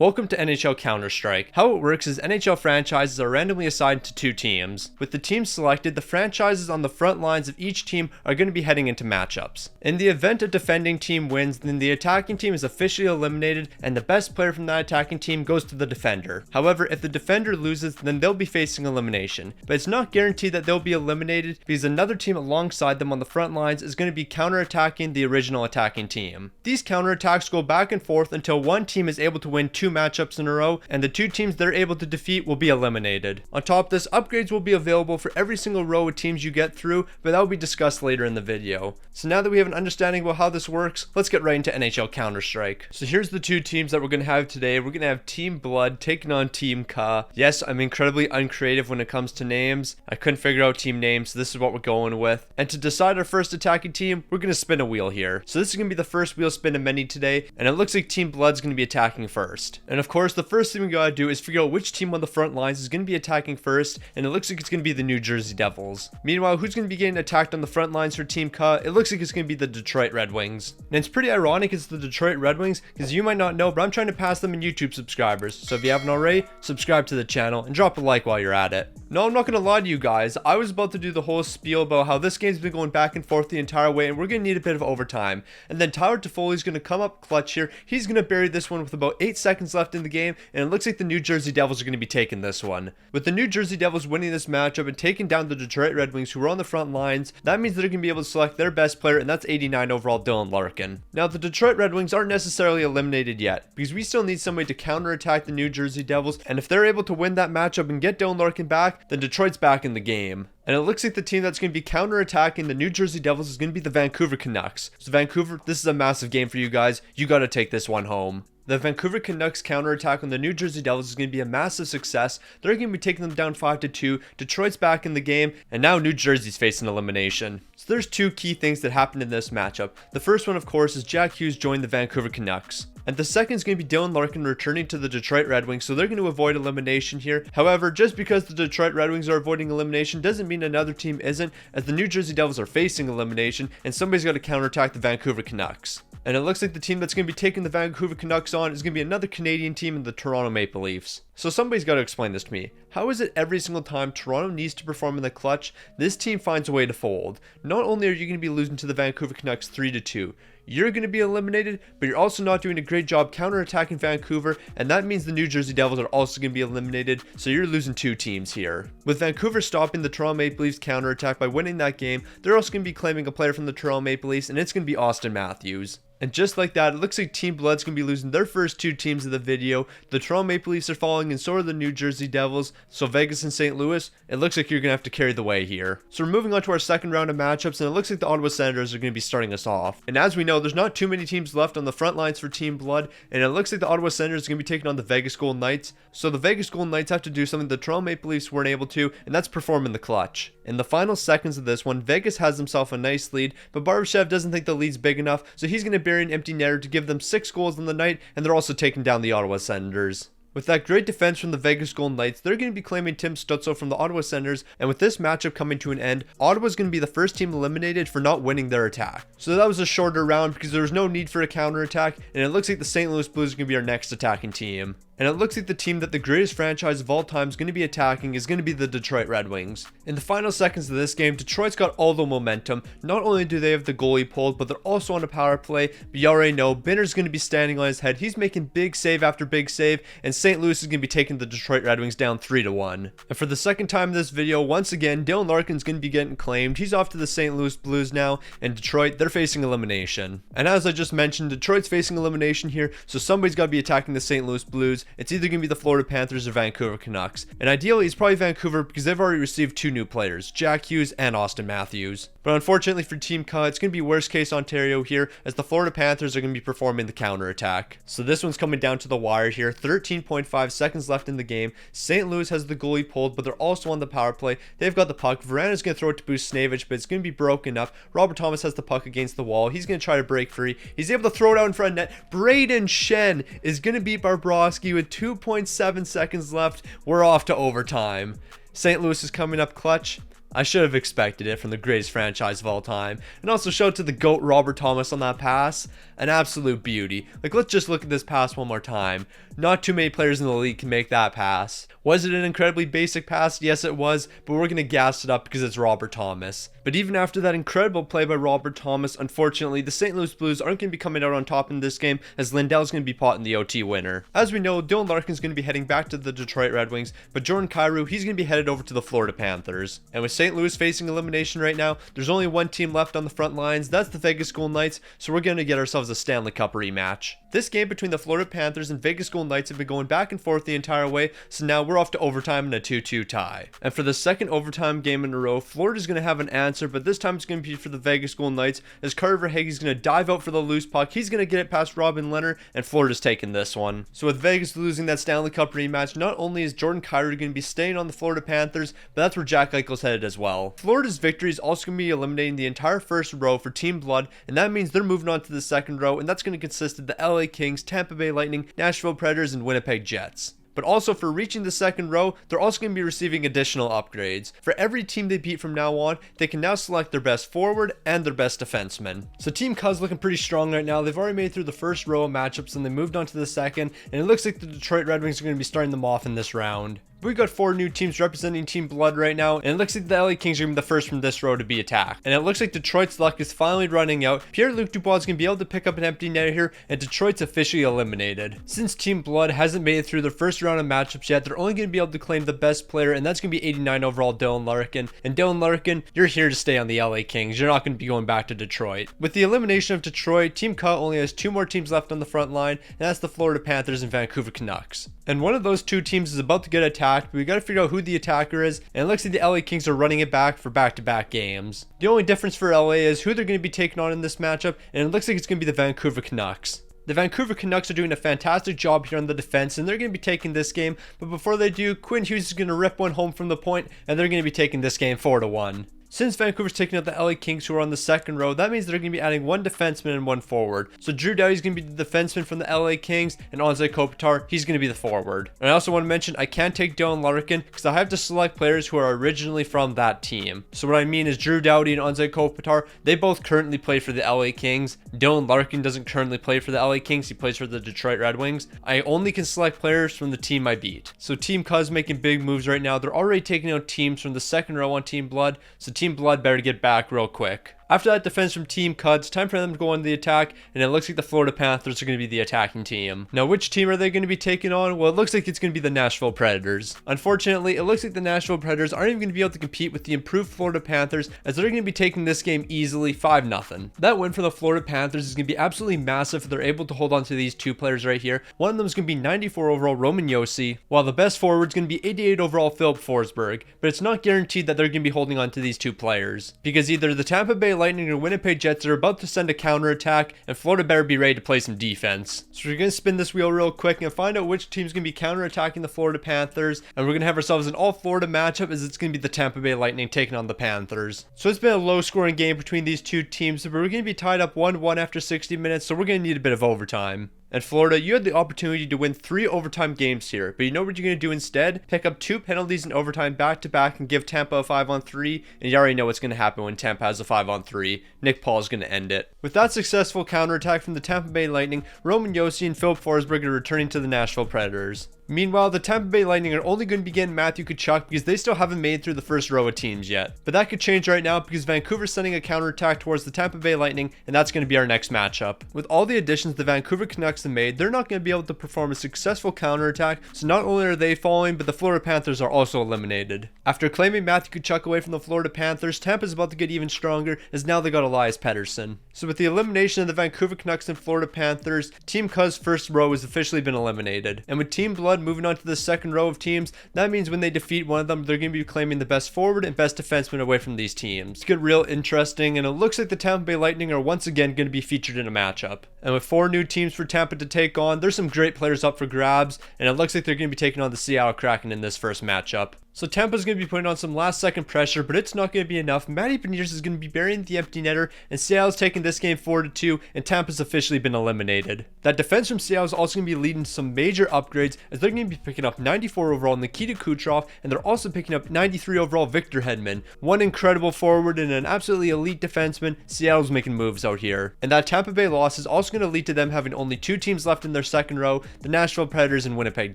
Welcome to NHL Counter Strike. How it works is NHL franchises are randomly assigned to two teams. With the teams selected, the franchises on the front lines of each team are going to be heading into matchups. In the event a defending team wins, then the attacking team is officially eliminated and the best player from that attacking team goes to the defender. However, if the defender loses, then they'll be facing elimination. But it's not guaranteed that they'll be eliminated because another team alongside them on the front lines is going to be counterattacking the original attacking team. These counterattacks go back and forth until one team is able to win two matchups in a row, and the two teams they're able to defeat will be eliminated. On top of this, upgrades will be available for every single row of teams you get through, but that will be discussed later in the video. So now that we have an understanding about how this works, let's get right into NHL Counter Strike. So here's the two teams that we're going to have today. We're going to have Team Blood taking on Team Ka. Yes, I'm incredibly uncreative when it comes to names. I couldn't figure out team names, so this is what we're going with. And to decide our first attacking team, we're going to spin a wheel here. So this is going to be the first wheel spin of many today, and it looks like Team Blood's going to be attacking first. And of course, the first thing we gotta do is figure out which team on the front lines is going to be attacking first, and it looks like it's going to be the New Jersey Devils. Meanwhile, who's going to be getting attacked on the front lines for Team Ka? It looks like it's going to be the Detroit Red Wings. And it's pretty ironic it's the Detroit Red Wings, because you might not know, but I'm trying to pass them in YouTube subscribers. So if you haven't already, subscribe to the channel and drop a like while you're at it. No, I'm not going to lie to you guys. I was about to do the whole spiel about how this game's been going back and forth the entire way, and we're going to need a bit of overtime. And then Tyler Toffoli's going to come up clutch here. He's going to bury this one with about 8 seconds left in the game, and it looks like the New Jersey Devils are going to be taking this one. With the New Jersey Devils winning this matchup and taking down the Detroit Red Wings, who are on the front lines, that means they're going to be able to select their best player, and that's 89 overall Dylan Larkin. Now, the Detroit Red Wings aren't necessarily eliminated yet, because we still need somebody to counterattack the New Jersey Devils, and if they're able to win that matchup and get Dylan Larkin back, then Detroit's back in the game. And it looks like the team that's going to be counterattacking the New Jersey Devils is going to be the Vancouver Canucks. So Vancouver, this is a massive game for you guys. You got to take this one home. The Vancouver Canucks counterattack on the New Jersey Devils is going to be a massive success. They're going to be taking them down 5-2. Detroit's back in the game, and now New Jersey's facing elimination. So there's two key things that happened in this matchup. The first one, of course, is Jack Hughes joined the Vancouver Canucks. And the second is going to be Dylan Larkin returning to the Detroit Red Wings, so they're going to avoid elimination here. However, just because the Detroit Red Wings are avoiding elimination doesn't mean another team isn't, as the New Jersey Devils are facing elimination, and somebody's got to counterattack the Vancouver Canucks. And it looks like the team that's going to be taking the Vancouver Canucks on is going to be another Canadian team in the Toronto Maple Leafs. So somebody's got to explain this to me. How is it every single time Toronto needs to perform in the clutch, this team finds a way to fold? Not only are you going to be losing to the Vancouver Canucks 3-2, you're going to be eliminated, but you're also not doing a great job counterattacking Vancouver, and that means the New Jersey Devils are also going to be eliminated, so you're losing two teams here. With Vancouver stopping the Toronto Maple Leafs counterattack by winning that game, they're also going to be claiming a player from the Toronto Maple Leafs, and it's going to be Austin Matthews. And just like that, it looks like Team Blood's going to be losing their first two teams of the video. The Toronto Maple Leafs are falling, and so are the New Jersey Devils. So Vegas and St. Louis, it looks like you're going to have to carry the way here. So we're moving on to our second round of matchups, and it looks like the Ottawa Senators are going to be starting us off. And as we know, there's not too many teams left on the front lines for Team Blood, and it looks like the Ottawa Senators are going to be taking on the Vegas Golden Knights. So the Vegas Golden Knights have to do something the Toronto Maple Leafs weren't able to, and that's perform in the clutch. In the final seconds of this one, Vegas has himself a nice lead, but Barbashev doesn't think the lead's big enough, so he's going to bury an empty netter to give them 6 goals on the night, and they're also taking down the Ottawa Senators. With that great defense from the Vegas Golden Knights, they're going to be claiming Tim Stützle from the Ottawa Senators, and with this matchup coming to an end, Ottawa's going to be the first team eliminated for not winning their attack. So that was a shorter round because there was no need for a counterattack, and it looks like the St. Louis Blues are going to be our next attacking team. And it looks like the team that the greatest franchise of all time is going to be attacking is going to be the Detroit Red Wings. In the final seconds of this game, Detroit's got all the momentum. Not only do they have the goalie pulled, but they're also on a power play. But you already know, Binner's going to be standing on his head. He's making big save after big save, and St. Louis is going to be taking the Detroit Red Wings down 3-1. And for the second time in this video, once again, Dylan Larkin's going to be getting claimed. He's off to the St. Louis Blues now, and Detroit, they're facing elimination. And as I just mentioned, Detroit's facing elimination here, so somebody's got to be attacking the St. Louis Blues. It's either going to be the Florida Panthers or Vancouver Canucks. And ideally, it's probably Vancouver because they've already received 2 new players, Jack Hughes and Austin Matthews. But unfortunately for Team Ka, it's going to be worst case Ontario here, as the Florida Panthers are going to be performing the counterattack. So this one's coming down to the wire here. 13.5 seconds left in the game. St. Louis has the goalie pulled, but they're also on the power play. They've got the puck. Verana's going to throw it to Boost Snavich, but it's going to be broken up. Robert Thomas has the puck against the wall. He's going to try to break free. He's able to throw it out in front of net. Braden Shen is going to beat Bobrovsky with 2.7 seconds left. We're off to overtime. St. Louis is coming up clutch. I should have expected it from the greatest franchise of all time. And also shout out to the GOAT Robert Thomas on that pass. An absolute beauty. Like, let's just look at this pass one more time. Not too many players in the league can make that pass. Was it an incredibly basic pass? Yes, it was, but we're going to gas it up because it's Robert Thomas. But even after that incredible play by Robert Thomas, unfortunately, the St. Louis Blues aren't going to be coming out on top in this game, as Lindell's going to be potting the OT winner. As we know, Dylan Larkin's going to be heading back to the Detroit Red Wings, but Jordan Kyrou, he's going to be headed over to the Florida Panthers. And with St. Louis facing elimination right now, there's only one team left on the front lines, that's the Vegas Golden Knights, so we're going to get ourselves a Stanley Cup rematch. This game between the Florida Panthers and Vegas Golden Knights have been going back and forth the entire way, so now we're off to overtime in a 2-2 tie. And for the second overtime game in a row, Florida's going to have an answer, but this time it's going to be for the Vegas Golden Knights, as Carter Verhaeghe's going to dive out for the loose puck. He's going to get it past Robin Lehner, and Florida's taking this one. So with Vegas losing that Stanley Cup rematch, not only is Jordan Kyrou going to be staying on the Florida Panthers, but that's where Jack Eichel's headed as well. Florida's victory is also going to be eliminating the entire first row for Team Blood, and that means they're moving on to the second row, and that's going to consist of the LA Kings, Tampa Bay Lightning, Nashville Predators, and Winnipeg Jets. But also for reaching the second row, they're also going to be receiving additional upgrades. For every team they beat from now on, they can now select their best forward and their best defenseman. So Team Cuz looking pretty strong right now. They've already made it through the first row of matchups and they moved on to the second, and it looks like the Detroit Red Wings are going to be starting them off in this round. We've got 4 new teams representing Team Blood right now, and it looks like the LA Kings are going to be the first from this row to be attacked. And it looks like Detroit's luck is finally running out. Pierre-Luc Dubois is going to be able to pick up an empty net here, and Detroit's officially eliminated. Since Team Blood hasn't made it through their first round of matchups yet, they're only going to be able to claim the best player, and that's going to be 89 overall Dylan Larkin. And Dylan Larkin, you're here to stay on the LA Kings. You're not going to be going back to Detroit. With the elimination of Detroit, Team Cut only has 2 more teams left on the front line, and that's the Florida Panthers and Vancouver Canucks. And one of those 2 teams is about to get attacked, but we got to figure out who the attacker is, and it looks like the LA Kings are running it back for back-to-back games. The only difference for LA is who they're going to be taking on in this matchup, and it looks like it's going to be the Vancouver Canucks. The Vancouver Canucks are doing a fantastic job here on the defense, and they're going to be taking this game, but before they do, Quinn Hughes is going to rip one home from the point, and they're going to be taking this game 4-1. Since Vancouver's taking out the LA Kings, who are on the second row, that means they're going to be adding 1 defenseman and 1 forward. So Drew Doughty's going to be the defenseman from the LA Kings, and Anze Kopitar, he's going to be the forward. And I also want to mention, I can't take Dylan Larkin because I have to select players who are originally from that team. So what I mean is Drew Doughty and Anze Kopitar, they both currently play for the LA Kings. Dylan Larkin doesn't currently play for the LA Kings, he plays for the Detroit Red Wings. I only can select players from the team I beat. So Team Cuz making big moves right now. They're already taking out teams from the second row on Team Blood, so Team Blood better get back real quick. After that defense from Team Cuds, time for them to go on the attack, and it looks like the Florida Panthers are going to be the attacking team. Now, which team are they going to be taking on? Well, it looks like it's going to be the Nashville Predators. Unfortunately, it looks like the Nashville Predators aren't even going to be able to compete with the improved Florida Panthers, as they're going to be taking this game easily 5-0. That win for the Florida Panthers is going to be absolutely massive if they're able to hold on to these 2 players right here. One of them is going to be 94 overall Roman Josi, while the best forward is going to be 88 overall Philip Forsberg, but it's not guaranteed that they're going to be holding on to these 2 players, because either the Tampa Bay Lightning or Winnipeg Jets are about to send a counterattack, and Florida better be ready to play some defense. So we're going to spin this wheel real quick and find out which team's going to be counterattacking the Florida Panthers, and we're going to have ourselves an all-Florida matchup, as it's going to be the Tampa Bay Lightning taking on the Panthers. So it's been a low-scoring game between these 2 teams, but we're going to be tied up 1-1 after 60 minutes, so we're going to need a bit of overtime. And Florida, you had the opportunity to win 3 overtime games here, but you know what you're going to do instead? Pick up 2 penalties in overtime back-to-back and give Tampa a 5-on-3, and you already know what's going to happen when Tampa has a 5-on-3. Nick Paul is going to end it. With that successful counterattack from the Tampa Bay Lightning, Roman Josi and Philip Forsberg are returning to the Nashville Predators. Meanwhile, the Tampa Bay Lightning are only going to be getting Matthew Tkachuk because they still haven't made it through the first row of teams yet. But that could change right now because Vancouver's sending a counterattack towards the Tampa Bay Lightning, and that's going to be our next matchup. With all the additions the Vancouver Canucks have made, they're not going to be able to perform a successful counterattack, so not only are they falling, but the Florida Panthers are also eliminated. After claiming Matthew Tkachuk away from the Florida Panthers, Tampa's about to get even stronger, as now they got Elias Pettersson. So with the elimination of the Vancouver Canucks and Florida Panthers, Team Cuz first row has officially been eliminated. And with Team Blood moving on to the second row of teams, that means when they defeat one of them, they're going to be claiming the best forward and best defenseman away from these teams. It's get real interesting, and it looks like the Tampa Bay Lightning are once again going to be featured in a matchup. And with 4 new teams for Tampa to take on, there's some great players up for grabs, and it looks like they're going to be taking on the Seattle Kraken in this first matchup. So Tampa's going to be putting on some last second pressure, but it's not going to be enough. Matty Beniers is going to be burying the empty netter, and Seattle's taking this game 4-2, and Tampa's officially been eliminated. That defense from Seattle is also going to be leading to some major upgrades, as they're going to be picking up 94 overall Nikita Kucherov, and they're also picking up 93 overall Victor Hedman. One incredible forward and an absolutely elite defenseman. Seattle's making moves out here. And that Tampa Bay loss is also going to lead to them having only 2 teams left in their second row, the Nashville Predators and Winnipeg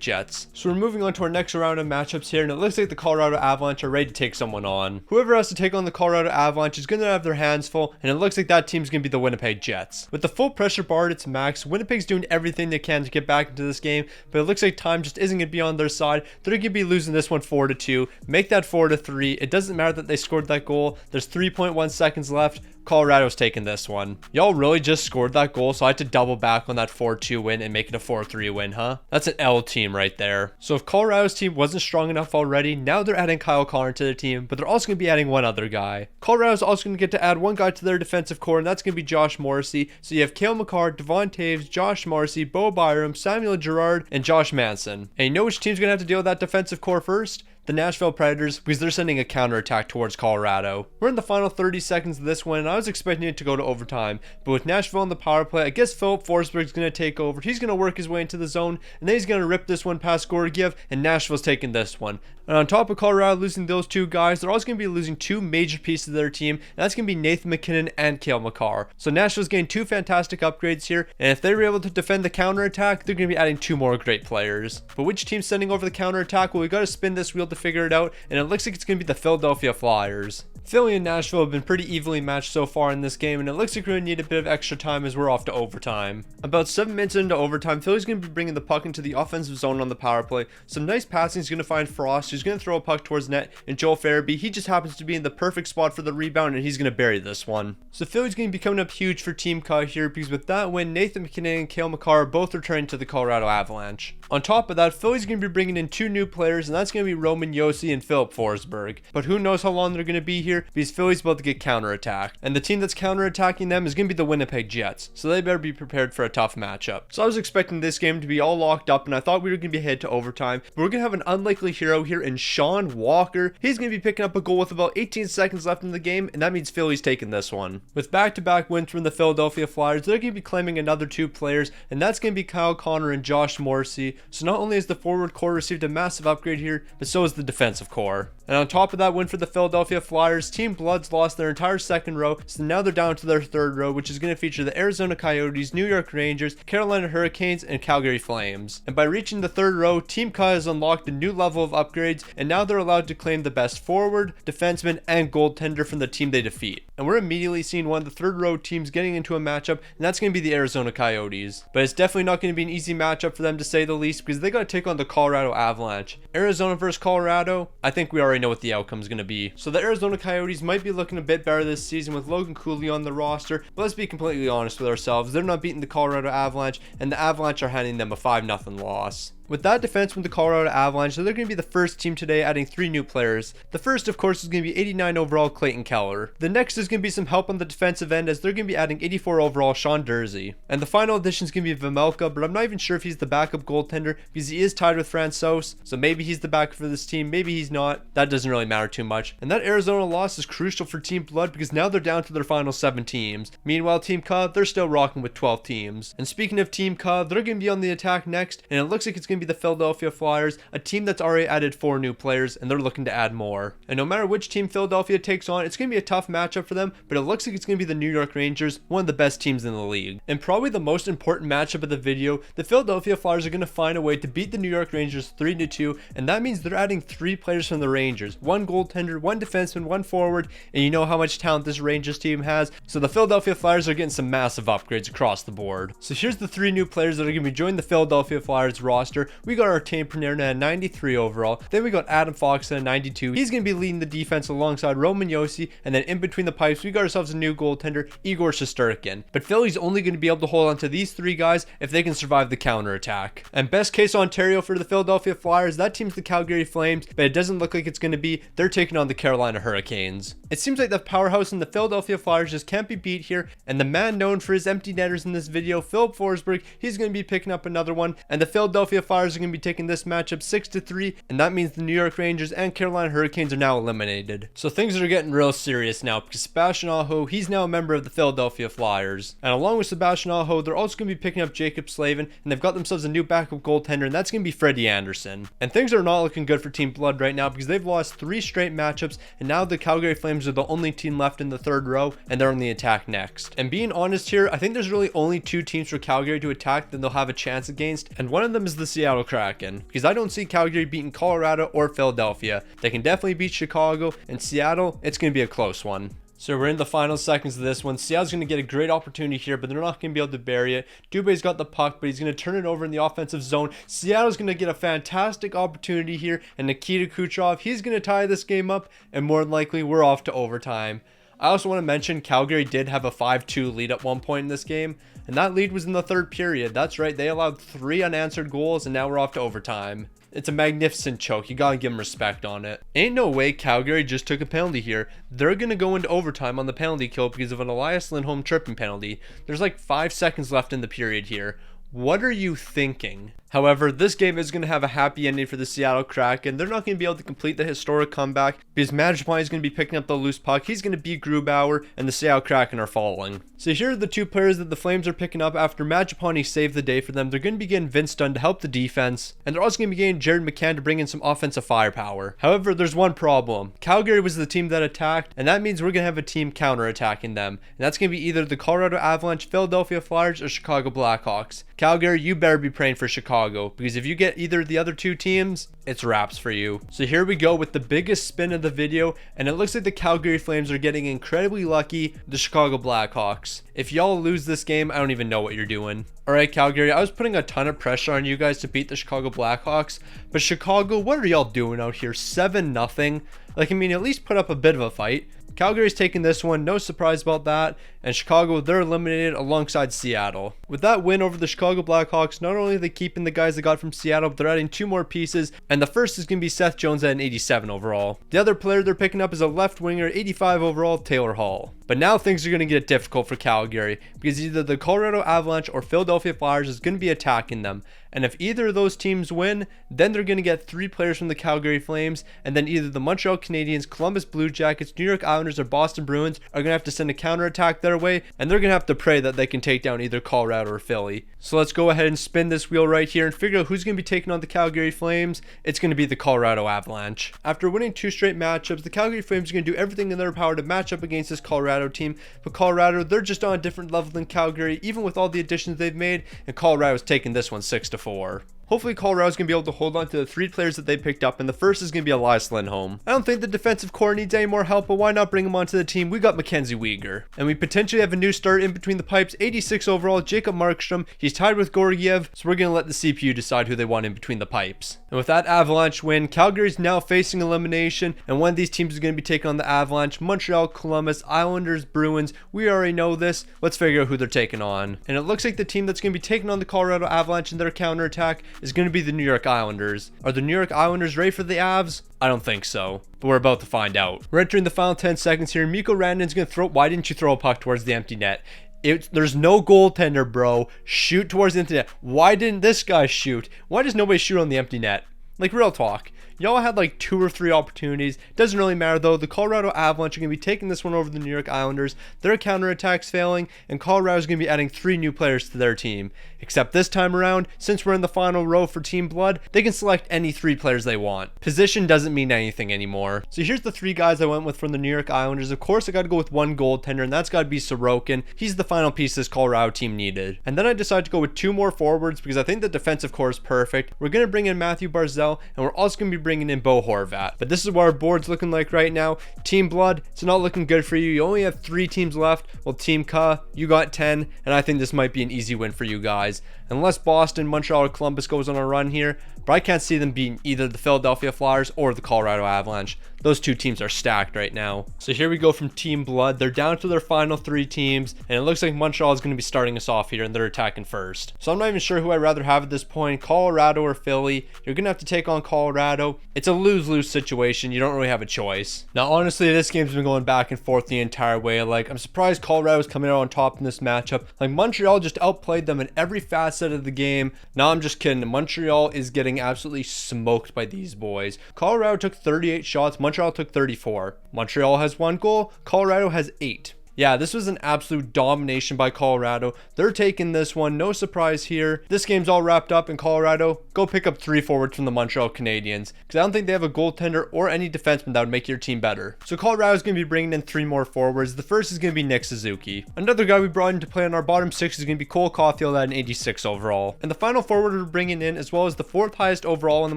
Jets. So we're moving on to our next round of matchups here, and it looks like the Colorado Avalanche are ready to take someone on. Whoever has to take on the Colorado Avalanche is going to have their hands full, and it looks like that team's going to be the Winnipeg Jets. With the full pressure bar at its max, Winnipeg's doing everything they can to get back into this game, but it looks like time just isn't going to be on their side. They're going to be losing this one 4-2. Make that 4-3. It doesn't matter that they scored that goal. There's 3.1 seconds left. Colorado's taking this one. Y'all really just scored that goal, so I had to double back on that 4-2 win and make it a 4-3 win, huh? That's an L team right there. So if Colorado's team wasn't strong enough already, now they're adding Kyle Connor to their team, but they're also going to be adding one other guy. Colorado's also going to get to add one guy to their defensive core, and that's going to be Josh Morrissey. So you have Cale Makar, Devon Taves, Josh Morrissey, Bo Byram, Samuel Girard, and Josh Manson. And you know which team's going to have to deal with that defensive core first? The Nashville Predators, because they're sending a counterattack towards Colorado. We're in the final 30 seconds of this one, and I was expecting it to go to overtime, but with Nashville on the power play, I guess Philip Forsberg's going to take over. He's going to work his way into the zone, and then he's going to rip this one past Georgiev, and Nashville's taking this one. And on top of Colorado losing those 2 guys, they're also going to be losing 2 major pieces of their team, and that's going to be Nathan McKinnon and Cale Makar. So Nashville's getting 2 fantastic upgrades here, and if they were able to defend the counterattack, they're going to be adding 2 more great players. But which team's sending over the counterattack? Well, we got to spin this wheel to figure it out, and it looks like it's going to be the Philadelphia Flyers. Philly and Nashville have been pretty evenly matched so far in this game, and it looks like we're going to need a bit of extra time as we're off to overtime. About 7 minutes into overtime, Philly's going to be bringing the puck into the offensive zone on the power play. Some nice passing is going to find Frost, who's going to throw a puck towards net, and Joel Farabee, he just happens to be in the perfect spot for the rebound, and he's going to bury this one. So Philly's going to be coming up huge for Team Cut here, because with that win, Nathan McKinnon and Cale Makar are both returning to the Colorado Avalanche. On top of that, Philly's going to be bringing in 2 new players, and that's going to be Roman Josi and Philip Forsberg. But who knows how long they're going to be here, because Philly's about to get counterattacked. And the team that's counterattacking them is going to be the Winnipeg Jets, so they better be prepared for a tough matchup. So I was expecting this game to be all locked up, and I thought we were going to be headed to overtime, but we're going to have an unlikely hero here in Sean Walker. He's going to be picking up a goal with about 18 seconds left in the game, and that means Philly's taking this one. With back-to-back wins from the Philadelphia Flyers, they're going to be claiming another 2 players, and that's going to be Kyle Connor and Josh Morrissey. So not only has the forward core received a massive upgrade here, but so has the defensive core. And on top of that win for the Philadelphia Flyers, Team Bloods lost their entire second row, so now they're down to their third row, which is going to feature the Arizona Coyotes, New York Rangers, Carolina Hurricanes, and Calgary Flames. And by reaching the third row, Team Ka has unlocked a new level of upgrades, and now they're allowed to claim the best forward, defenseman, and goaltender from the team they defeat. And we're immediately seeing one of the third row teams getting into a matchup, and that's going to be the Arizona Coyotes. But it's definitely not going to be an easy matchup for them, to say the least, because they got to take on the Colorado Avalanche. Arizona versus Colorado, I think we already know what the outcome is going to be. So the Arizona Coyotes might be looking a bit better this season with Logan Cooley on the roster, but let's be completely honest with ourselves. They're not beating the Colorado Avalanche, and the Avalanche are handing them a 5-0 loss. With that defense from the Colorado Avalanche, they're going to be the first team today adding 3 new players. The first, of course, is going to be 89 overall Clayton Keller. The next is going to be some help on the defensive end, as they're going to be adding 84 overall Sean Dursey. And the final addition is going to be Vejmelka, but I'm not even sure if he's the backup goaltender, because he is tied with Francouz, so maybe he's the backup for this team, maybe he's not. That doesn't really matter too much. And that Arizona loss is crucial for Team Blood, because now they're down to their final 7 teams. Meanwhile, Team Ka, they're still rocking with 12 teams. And speaking of Team Ka, they're going to be on the attack next, and it looks like it's going to be the Philadelphia Flyers, a team that's already added 4 new players, and they're looking to add more. And no matter which team Philadelphia takes on, it's going to be a tough matchup for them, but it looks like it's going to be the New York Rangers, one of the best teams in the league. And probably the most important matchup of the video, the Philadelphia Flyers are going to find a way to beat the New York Rangers 3-2, and that means they're adding 3 players from the Rangers, 1 goaltender, 1 defenseman, 1 forward, and you know how much talent this Rangers team has, so the Philadelphia Flyers are getting some massive upgrades across the board. So here's the 3 new players that are going to be joining the Philadelphia Flyers roster. We got our Artemi Panarin at 93 overall. Then we got Adam Fox at 92. He's going to be leading the defense alongside Roman Josi. And then in between the pipes, we got ourselves a new goaltender, Igor Shesterkin. But Philly's only going to be able to hold on to these 3 guys if they can survive the counterattack. And best case Ontario for the Philadelphia Flyers, that team's the Calgary Flames, but it doesn't look like it's going to be. They're taking on the Carolina Hurricanes. It seems like the powerhouse in the Philadelphia Flyers just can't be beat here. And the man known for his empty netters in this video, Philip Forsberg, he's going to be picking up another one. And the Philadelphia Flyers Flyers are going to be taking this matchup 6-3, and that means the New York Rangers and Carolina Hurricanes are now eliminated. So things are getting real serious now because Sebastian Aho, he's now a member of the Philadelphia Flyers. And along with Sebastian Aho, they're also going to be picking up Jacob Slavin, and they've got themselves a new backup goaltender, and that's going to be Freddie Anderson. And things are not looking good for Team Blood right now because they've lost 3 straight matchups, and now the Calgary Flames are the only team left in the third row, and they're on the attack next. And being honest here, I think there's really only 2 teams for Calgary to attack that they'll have a chance against, and one of them is the Seattle Kraken, because I don't see Calgary beating Colorado or Philadelphia. They can definitely beat Chicago, and Seattle, it's going to be a close one. So we're in the final seconds of this one. Seattle's going to get a great opportunity here, but they're not going to be able to bury it. Dubé's got the puck, but he's going to turn it over in the offensive zone. Seattle's going to get a fantastic opportunity here, and Nikita Kucherov, he's going to tie this game up, and more than likely, we're off to overtime. I also want to mention Calgary did have a 5-2 lead at one point in this game, and that lead was in the third period. That's right, they allowed 3 unanswered goals, and now we're off to overtime. It's a magnificent choke. You gotta give them respect on it. Ain't no way Calgary just took a penalty here. They're gonna go into overtime on the penalty kill because of an Elias Lindholm tripping penalty. There's like 5 seconds left in the period here. What are you thinking? However, this game is going to have a happy ending for the Seattle Kraken. They're not going to be able to complete the historic comeback because Mangiapane is going to be picking up the loose puck. He's going to beat Grubauer, and the Seattle Kraken are falling. So here are the 2 players that the Flames are picking up after Mangiapane saved the day for them. They're going to be getting Vince Dunn to help the defense, and they're also going to be getting Jared McCann to bring in some offensive firepower. However, there's one problem. Calgary was the team that attacked, and that means we're going to have a team counterattacking them. And that's going to be either the Colorado Avalanche, Philadelphia Flyers, or Chicago Blackhawks. Calgary, you better be praying for Chicago, because if you get either of the other 2 teams, it's wraps for you. So here we go with the biggest spin of the video, and it looks like the Calgary Flames are getting incredibly lucky, the Chicago Blackhawks. If y'all lose this game, I don't even know what you're doing. Alright Calgary, I was putting a ton of pressure on you guys to beat the Chicago Blackhawks, but Chicago, what are y'all doing out here? 7-0? Like, I mean, at least put up a bit of a fight. Calgary's taking this one, no surprise about that, and Chicago, they're eliminated alongside Seattle. With that win over the Chicago Blackhawks, not only are they keeping the guys they got from Seattle, but they're adding 2 more pieces, and the first is going to be Seth Jones at an 87 overall. The other player they're picking up is a left winger, 85 overall, Taylor Hall. But now things are going to get difficult for Calgary, because either the Colorado Avalanche or Philadelphia Flyers is going to be attacking them. And if either of those teams win, then they're going to get 3 players from the Calgary Flames, and then either the Montreal Canadiens, Columbus Blue Jackets, New York Islanders, or Boston Bruins are going to have to send a counterattack their way, and they're going to have to pray that they can take down either Colorado or Philly. So let's go ahead and spin this wheel right here and figure out who's going to be taking on the Calgary Flames. It's going to be the Colorado Avalanche. After winning 2 straight matchups, the Calgary Flames are going to do everything in their power to match up against this Colorado team, but Colorado, they're just on a different level than Calgary, even with all the additions they've made, and Colorado's taking this one 6-4. Hopefully Colorado's going to be able to hold on to the 3 players that they picked up, and the first is going to be Elias Lindholm. I don't think the defensive core needs any more help, but why not bring him onto the team? We got Mackenzie Weegar. And we potentially have a new start in between the pipes, 86 overall, Jacob Markstrom. He's tied with Georgiev, so we're going to let the CPU decide who they want in between the pipes. And with that Avalanche win, Calgary's now facing elimination, and one of these teams is going to be taking on the Avalanche, Montreal, Columbus, Islanders, Bruins. We already know this. Let's figure out who they're taking on. And it looks like the team that's going to be taking on the Colorado Avalanche in their counterattack is going to be the New York Islanders. Are the New York Islanders ready for the Avs? I don't think so, but we're about to find out. We're entering the final 10 seconds here. Mikko Rantanen's going to throw. Why didn't you throw a puck towards the empty net? There's no goaltender, bro. Shoot towards the empty net. Why didn't this guy shoot? Why does nobody shoot on the empty net? Like, real talk. Y'all had like 2 or 3 opportunities. Doesn't really matter though. The Colorado Avalanche are going to be taking this one over the New York Islanders. Their counterattack's failing, and Colorado's going to be adding 3 new players to their team. Except this time around, since we're in the final row for Team Blood, they can select any 3 players they want. Position doesn't mean anything anymore. So here's the 3 guys I went with from the New York Islanders. Of course, I got to go with one goaltender, and that's got to be Sorokin. He's the final piece this Colorado team needed. And then I decided to go with 2 more forwards because I think the defensive core is perfect. We're going to bring in Matthew Barzal, and we're also going to be bringing in Bo Horvat. But this is what our board's looking like right now. Team Blood, it's not looking good for you. You only have 3 teams left. Well, Team Ka, you got 10, and I think this might be an easy win for you guys. Unless Boston, Montreal, or Columbus goes on a run here, but I can't see them beating either the Philadelphia Flyers or the Colorado Avalanche. Those 2 teams are stacked right now. So here we go from Team Blood. They're down to their final 3 teams, and it looks like Montreal is going to be starting us off here, and they're attacking first. So I'm not even sure who I'd rather have at this point, Colorado or Philly. You're going to have to take on Colorado. Colorado, it's a lose-lose situation. You don't really have a choice. Now, honestly, this game's been going back and forth the entire way. Like, I'm surprised Colorado's coming out on top in this matchup. Like, Montreal just outplayed them in every facet of the game. No, I'm just kidding. Montreal is getting absolutely smoked by these boys. Colorado took 38 shots. Montreal took 34. Montreal has 1 goal. Colorado has 8. Yeah, this was an absolute domination by Colorado. They're taking this one. No surprise here. This game's all wrapped up in Colorado. Go pick up 3 forwards from the Montreal Canadiens, because I don't think they have a goaltender or any defenseman that would make your team better. So Colorado's going to be bringing in 3 more forwards. The first is going to be Nick Suzuki. Another guy we brought into play on our bottom 6 is going to be Cole Caulfield at an 86 overall. And the final forward we're bringing in, as well as the 4th highest overall in the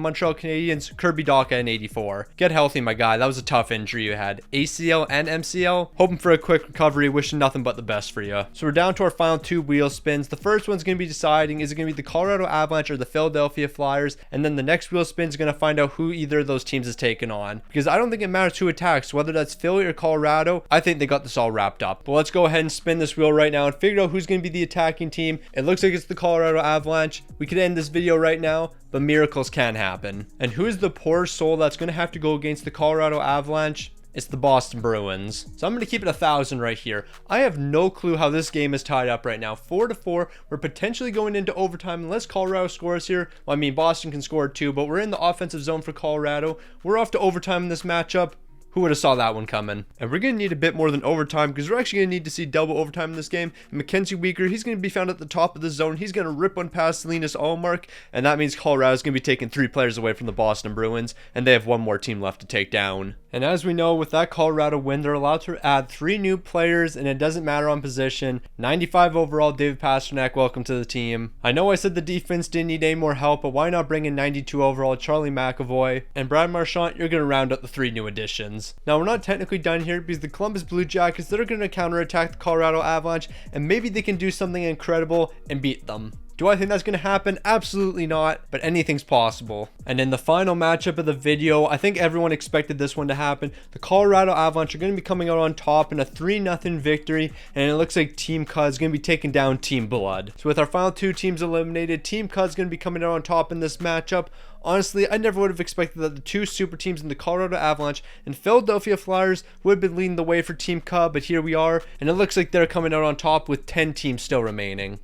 Montreal Canadiens, Kirby Dach at an 84. Get healthy, my guy. That was a tough injury you had. ACL and MCL. Hoping for a quick recovery. Wishing nothing but the best for you. So we're down to our final 2 wheel spins. The first one's going to be deciding, is it going to be the Colorado Avalanche or the Philadelphia Flyers? And then the next wheel spin is going to find out who either of those teams is taking on. Because I don't think it matters who attacks, whether that's Philly or Colorado. I think they got this all wrapped up. But let's go ahead and spin this wheel right now and figure out who's going to be the attacking team. It looks like it's the Colorado Avalanche. We could end this video right now, but miracles can happen. And who is the poor soul that's going to have to go against the Colorado Avalanche? It's the Boston Bruins. So I'm going to keep it 1,000 right here. I have no clue how this game is tied up right now. 4-4. We're potentially going into overtime unless Colorado scores here. Well, I mean, Boston can score too, but we're in the offensive zone for Colorado. We're off to overtime in this matchup. Who would have saw that one coming? And we're going to need a bit more than overtime, because we're actually going to need to see double overtime in this game. Mackenzie Weegar, he's going to be found at the top of the zone. He's going to rip one past Linus Ullmark, and that means Colorado's going to be taking 3 players away from the Boston Bruins, and they have 1 more team left to take down. And as we know, with that Colorado win, they're allowed to add 3 new players, and it doesn't matter on position. 95 overall, David Pastrnak, welcome to the team. I know I said the defense didn't need any more help, but why not bring in 92 overall Charlie McAvoy? And Brad Marchand, you're going to round up the 3 new additions. Now, we're not technically done here, because the Columbus Blue Jackets, they're going to counterattack the Colorado Avalanche, and maybe they can do something incredible and beat them. Do I think that's going to happen? Absolutely not, but anything's possible. And in the final matchup of the video, I think everyone expected this one to happen. The Colorado Avalanche are going to be coming out on top in a 3-0 victory, and it looks like Team Cuz is going to be taking down Team Blood. So with our final 2 teams eliminated, Team Cuz is going to be coming out on top in this matchup. Honestly, I never would have expected that the 2 super teams in the Colorado Avalanche and Philadelphia Flyers would have been leading the way for Team Cub, but here we are, and it looks like they're coming out on top with 10 teams still remaining.